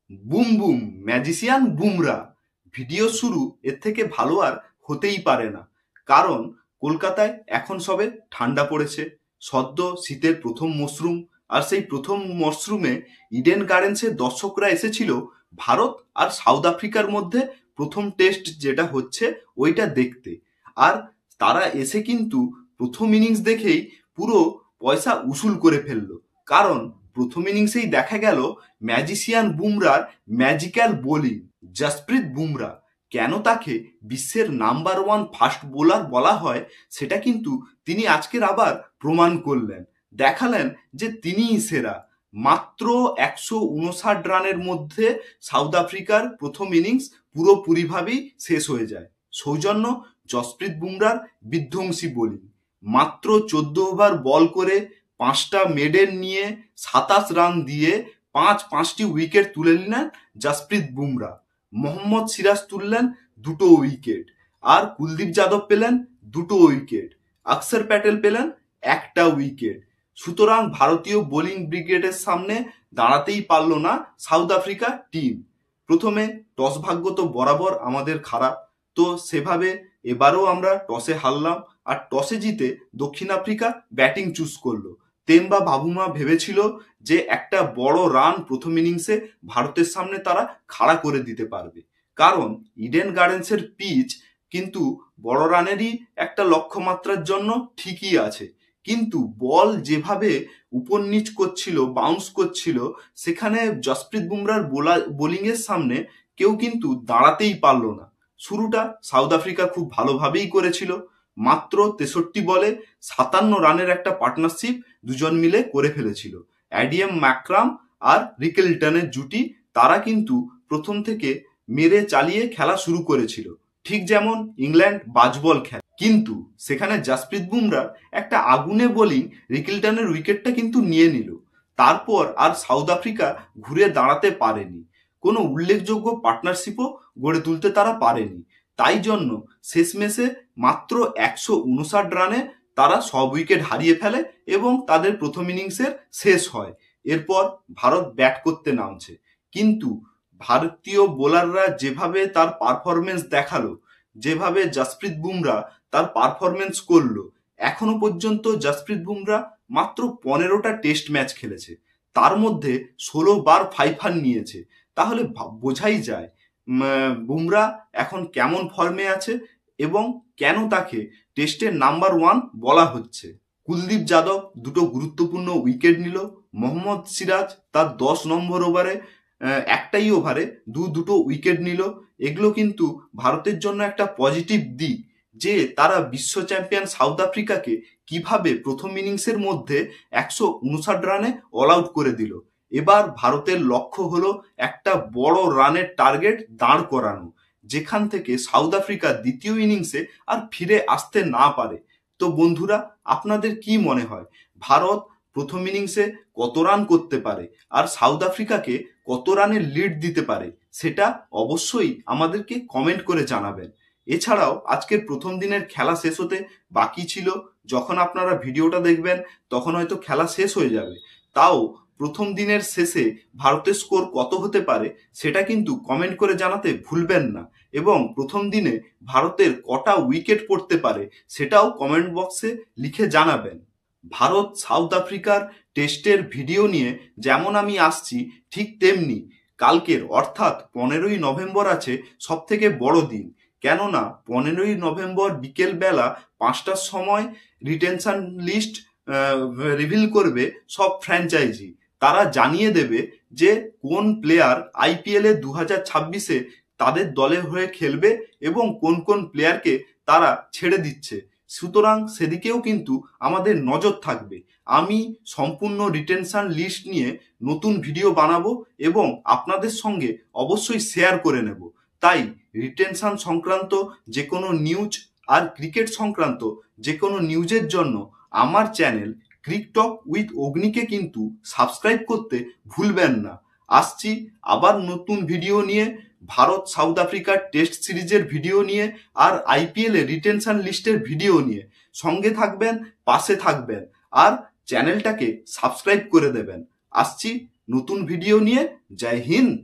Boom boom magician Bumrah. Video শুরু এর থেকে ভালো আর হতেই পারে না। কারণ কলকাতায় এখন সবে ঠান্ডা পড়েছে, সদ্য শীতের প্রথম মরশুম। আর সেই প্রথম মরশুমে ইডেন গার্ডেন্সের দর্শকরা এসেছিল ভারত আর সাউথ আফ্রিকার মধ্যে প্রথম টেস্ট যেটা হচ্ছে ওইটা দেখতে। আর তারা এসে কিন্তু প্রথম ইনিংস দেখেই পুরো পয়সা উসুল করে ফেললো। কারণ প্রথম ইনিংসেই দেখা গেল ম্যাজিশিয়ান বুমরার ম্যাজিক্যাল বোলিং। জসপ্রীত বুমরা কেন তাকে বিশ্বের নাম্বার ওয়ান ফাস্ট বোলার বলা হয় সেটা কিন্তু তিনি আজকের আবার প্রমাণ করলেন। দেখালেন যে তিনিই সেরা। মাত্র 159 রানের মধ্যে সাউথ আফ্রিকার প্রথম ইনিংস পুরোপুরিভাবেই শেষ হয়ে যায়। সৌজন্য জসপ্রীত বুমরার বিধ্বংসী বোলিং। মাত্র 14 ওভার বল করে 5টা মেডেন নিয়ে 27 রান দিয়ে পাঁচটি উইকেট তুলে নিলেন জসপ্রীত বুমরা। মোহাম্মদ সিরাজ তুললেন 2টো উইকেট, আর কুলদীপ যাদব পেলেন 2টো উইকেট, অক্ষর প্যাটেল পেলেন 1টা উইকেট। সুতরাং ভারতীয় বোলিং ব্রিগেডের সামনে দাঁড়াতেই পারল না সাউথ আফ্রিকা টিম। প্রথমে টস ভাগ্য তো বরাবর আমাদের খারাপ, তো সেভাবে এবারও আমরা টসে হারলাম। আর টসে জিতে দক্ষিণ আফ্রিকা ব্যাটিং চুজ করলো। তেম্বা বাবুমা ভেবেছিল যে একটা বড় রান প্রথম ইনিংসে ভারতের সামনে তারা খাড়া করে দিতে পারবে। কারণ ইডেন গার্ডেন্সের পিচ কিন্তু বড় রানেরই একটা লক্ষ্যমাত্রার জন্য ঠিকই আছে, কিন্তু বল যেভাবে উপর নিচ করছিল, বাউন্স করছিল, সেখানে জসপ্রীত বুমরার বোলিং এর সামনে কেউ কিন্তু দাঁড়াতেই পারলো না। শুরুটা সাউথ আফ্রিকা খুব ভালোভাবেই করেছিল। মাত্র 63 বলে 57 রানের একটা পার্টনারশিপ দুজন মিলে করে ফেলেছিল। অ্যাডিয়াম ম্যাক্রাম আর রিকেলটনের জুটি, তারা কিন্তু প্রথম থেকে মেরে চালিয়ে খেলা শুরু করেছিল, ঠিক যেমন ইংল্যান্ড বাজবল খেলে। কিন্তু সেখানে জসপ্রীত বুমরার একটা আগুনে বোলিং রিকেলটনের উইকেটটা কিন্তু নিয়ে নিল। তারপর আর সাউথ আফ্রিকা ঘুরে দাঁড়াতে পারেনি, কোনো উল্লেখযোগ্য পার্টনারশিপও গড়ে তুলতে তারা পারেনি। তাই জন্য শেষমেশে মাত্র 159 রানে তারা সব উইকেট হারিয়ে ফেলে এবং তাদের প্রথম ইনিংসের শেষ হয়। এরপর ভারত ব্যাট করতে নামছে, কিন্তু ভারতীয় বোলাররা যেভাবে তার পারফরমেন্স দেখালো, যেভাবে জসপ্রীত বুমরা তার পারফরমেন্স করলো, এখনো পর্যন্ত জসপ্রীত বুমরা মাত্র 15টা টেস্ট ম্যাচ খেলেছে, তার মধ্যে 16 বার 5 নিয়েছে। তাহলে বোঝাই যায় বুমরা এখন কেমন ফর্মে আছে এবং কেন তাকে টেস্টের নাম্বার ওয়ান বলা হচ্ছে। কুলদীপ যাদব 2টো গুরুত্বপূর্ণ উইকেট নিল। মোহাম্মদ সিরাজ তার 10 নম্বর ওভারে একটাই ওভারে দুটো উইকেট নিল। এগুলো কিন্তু ভারতের জন্য একটা পজিটিভ দিক যে তারা বিশ্ব চ্যাম্পিয়ন সাউথ আফ্রিকাকে কিভাবে প্রথম ইনিংসের মধ্যে 159 রানে অল আউট করে দিল। এবার ভারতের লক্ষ্য হলো একটা বড় রানের টার্গেট দাঁড় করানো, যেখান থেকে সাউথ আফ্রিকা দ্বিতীয় ইনিংসে আর ফিরে আসতে না পারে। তো বন্ধুরা, আপনাদের কি মনে হয় ভারত প্রথম ইনিংসে কত রান করতে পারে আর সাউথ আফ্রিকাকে কত রানের লিড দিতে পারে, সেটা অবশ্যই আমাদেরকে কমেন্ট করে জানাবেন। এছাড়াও আজকের প্রথম দিনের খেলা শেষ হতে বাকি ছিল। যখন আপনারা ভিডিওটা দেখবেন তখন হয়তো খেলা শেষ হয়ে যাবে, তাও প্রথম দিনের শেষে ভারতের স্কোর কত হতে পারে সেটা কিন্তু কমেন্ট করে জানাতে ভুলবেন না। এবং প্রথম দিনে ভারতের কটা উইকেট পড়তে পারে সেটাও কমেন্ট বক্সে লিখে জানাবেন। ভারত সাউথ আফ্রিকার টেস্টের ভিডিও নিয়ে যেমন আমি আসছি, ঠিক তেমনি কালকের অর্থাৎ 15ই নভেম্বর আছে সব থেকে বড় দিন। কেননা 15ই নভেম্বর বিকেলবেলা 5টার সময় রিটেনশন লিস্ট রিভিল করবে সব ফ্র্যাঞ্চাইজি। তারা জানিয়ে দেবে যে কোন প্লেয়ার আইপিএল এ 2026-এ তাদের দলে হয়ে খেলবে এবং কোন কোন প্লেয়ারকে তারা ছেড়ে দিচ্ছে। সুতরাং সেদিকেও কিন্তু আমাদের নজর থাকবে। আমি সম্পূর্ণ রিটেনশন লিস্ট নিয়ে নতুন ভিডিও বানাবো এবং আপনাদের সঙ্গে অবশ্যই শেয়ার করে নেব। তাই রিটেনশন সংক্রান্ত যে কোনো নিউজ আর ক্রিকেট সংক্রান্ত যে কোনো নিউজের জন্য আমার চ্যানেল ক্রিকটক উইথ অগ্নিকে কিন্তু সাবস্ক্রাইব করতে ভুলবেন না। আসছি আবার নতুন ভিডিও নিয়ে, ভারত সাউথ আফ্রিকার টেস্ট সিরিজের ভিডিও নিয়ে আর আইপিএল এর রিটেনশন লিস্টের ভিডিও নিয়ে। সঙ্গে থাকবেন, পাশে থাকবেন আর চ্যানেলটাকে সাবস্ক্রাইব করে দেবেন। আসছি নতুন ভিডিও নিয়ে। জয় হিন্দ।